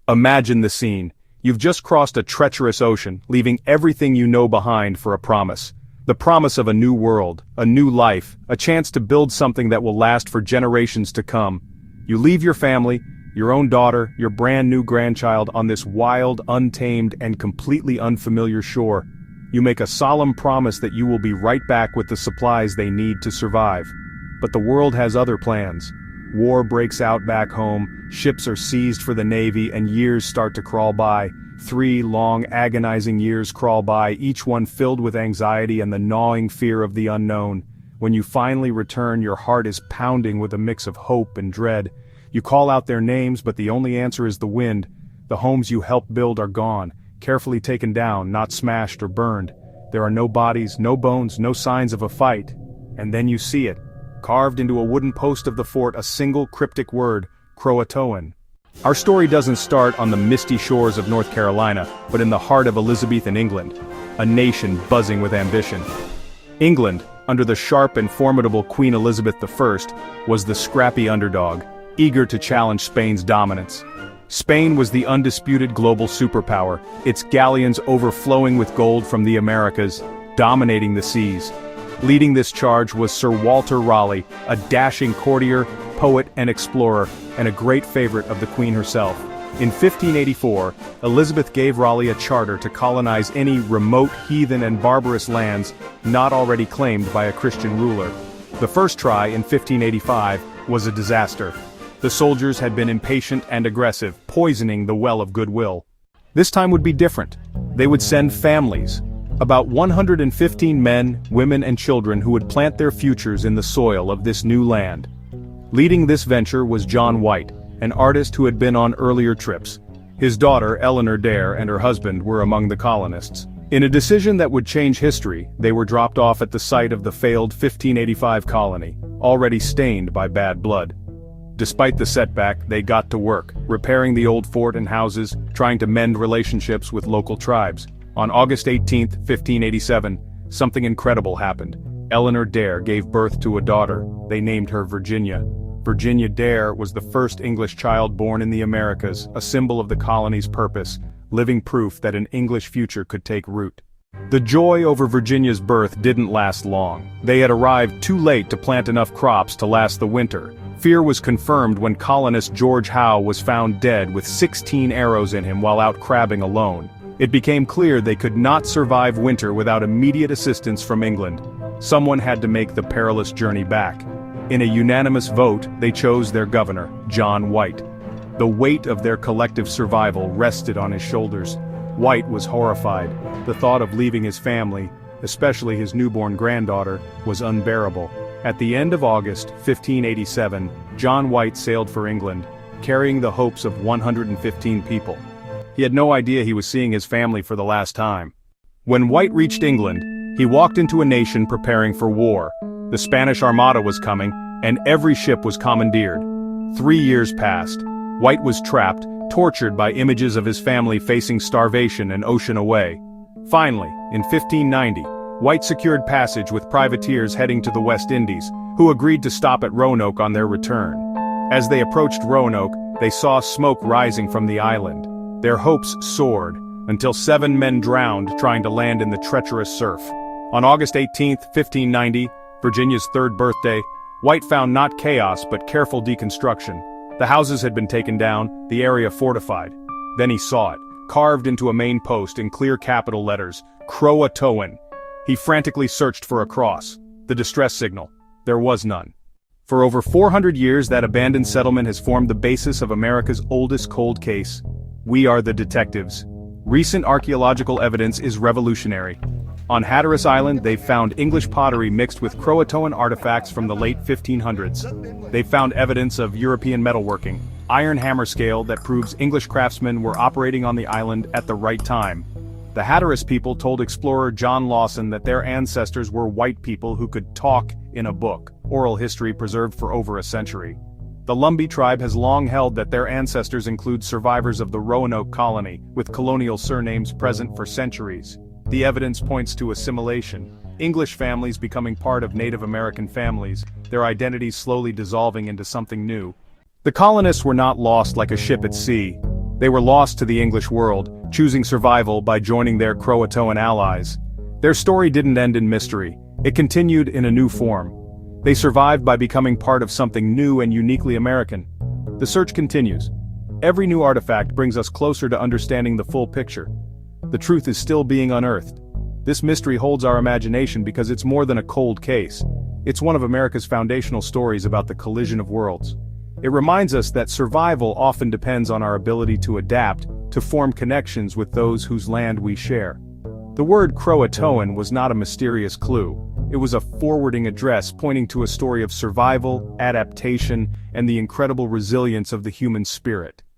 Imagine the scene. You've just crossed a treacherous ocean, leaving everything you know behind for a promise. The promise of a new world, a new life, a chance to build something that will last for generations to come. You leave your family, your own daughter, your brand new grandchild on this wild, untamed, and completely unfamiliar shore. You make a solemn promise that you will be right back with the supplies they need to survive. But the world has other plans. War breaks out back home, ships are seized for the Navy, and years start to crawl by. 3 long, agonizing years crawl by, each one filled with anxiety and the gnawing fear of the unknown. When you finally return, your heart is pounding with a mix of hope and dread. You call out their names, but the only answer is the wind. The homes you helped build are gone, carefully taken down, not smashed or burned. There are no bodies, no bones, no signs of a fight. And then you see it. Carved into a wooden post of the fort, a single cryptic word, CROATOAN. Our story doesn't start on the misty shores of North Carolina, but in the heart of Elizabethan England, a nation buzzing with ambition. England, under the sharp and formidable Queen Elizabeth I, was the scrappy underdog, eager to challenge Spain's dominance. Spain was the undisputed global superpower, its galleons overflowing with gold from the Americas, dominating the seas. Leading this charge was Sir Walter Raleigh, a dashing courtier, poet and explorer, and a great favorite of the Queen herself. In 1584, Elizabeth gave Raleigh a charter to colonize any remote, heathen and barbarous lands not already claimed by a Christian ruler. The first try in 1585 was a disaster. The soldiers had been impatient and aggressive, poisoning the well of goodwill. This time would be different. They would send families. About 115 men, women and children who would plant their futures in the soil of this new land. Leading this venture was John White, an artist who had been on earlier trips. His daughter, Eleanor Dare, and her husband were among the colonists. In a decision that would change history, they were dropped off at the site of the failed 1585 colony, already stained by bad blood. Despite the setback, they got to work, repairing the old fort and houses, trying to mend relationships with local tribes. On August 18, 1587, something incredible happened. Eleanor Dare gave birth to a daughter. They named her Virginia. Virginia Dare was the first English child born in the Americas, a symbol of the colony's purpose, living proof that an English future could take root. The joy over Virginia's birth didn't last long. They had arrived too late to plant enough crops to last the winter. Fear was confirmed when colonist George Howe was found dead with 16 arrows in him while out crabbing alone. It became clear they could not survive winter without immediate assistance from England. Someone had to make the perilous journey back. In a unanimous vote, they chose their governor, John White. The weight of their collective survival rested on his shoulders. White was horrified. The thought of leaving his family, especially his newborn granddaughter, was unbearable. At the end of August, 1587, John White sailed for England, carrying the hopes of 115 people. He had no idea he was seeing his family for the last time. When White reached England, he walked into a nation preparing for war. The Spanish Armada was coming, and every ship was commandeered. 3 years passed. White was trapped, tortured by images of his family facing starvation an ocean away. Finally, in 1590, White secured passage with privateers heading to the West Indies, who agreed to stop at Roanoke on their return. As they approached Roanoke, they saw smoke rising from the island. Their hopes soared, until 7 men drowned trying to land in the treacherous surf. On August 18, 1590, Virginia's 3rd birthday, White found not chaos but careful deconstruction. The houses had been taken down, the area fortified. Then he saw it, carved into a main post in clear capital letters, CROATOAN. He frantically searched for a cross, the distress signal. There was none. For over 400 years, that abandoned settlement has formed the basis of America's oldest cold case. We are the detectives. Recent archaeological evidence is revolutionary. On Hatteras Island, they've found English pottery mixed with Croatoan artifacts from the late 1500s. They've found evidence of European metalworking, iron hammer scale that proves English craftsmen were operating on the island at the right time. The Hatteras people told explorer John Lawson that their ancestors were white people who could talk in a book, oral history preserved for over a century. The Lumbee tribe has long held that their ancestors include survivors of the Roanoke colony, with colonial surnames present for centuries. The evidence points to assimilation. English families becoming part of Native American families, their identities slowly dissolving into something new. The colonists were not lost like a ship at sea. They were lost to the English world, choosing survival by joining their CROATOAN allies. Their story didn't end in mystery, it continued in a new form. They survived by becoming part of something new and uniquely American. The search continues. Every new artifact brings us closer to understanding the full picture. The truth is still being unearthed. This mystery holds our imagination because it's more than a cold case. It's one of America's foundational stories about the collision of worlds. It reminds us that survival often depends on our ability to adapt, to form connections with those whose land we share. The word CROATOAN was not a mysterious clue. It was a forwarding address pointing to a story of survival, adaptation, and the incredible resilience of the human spirit.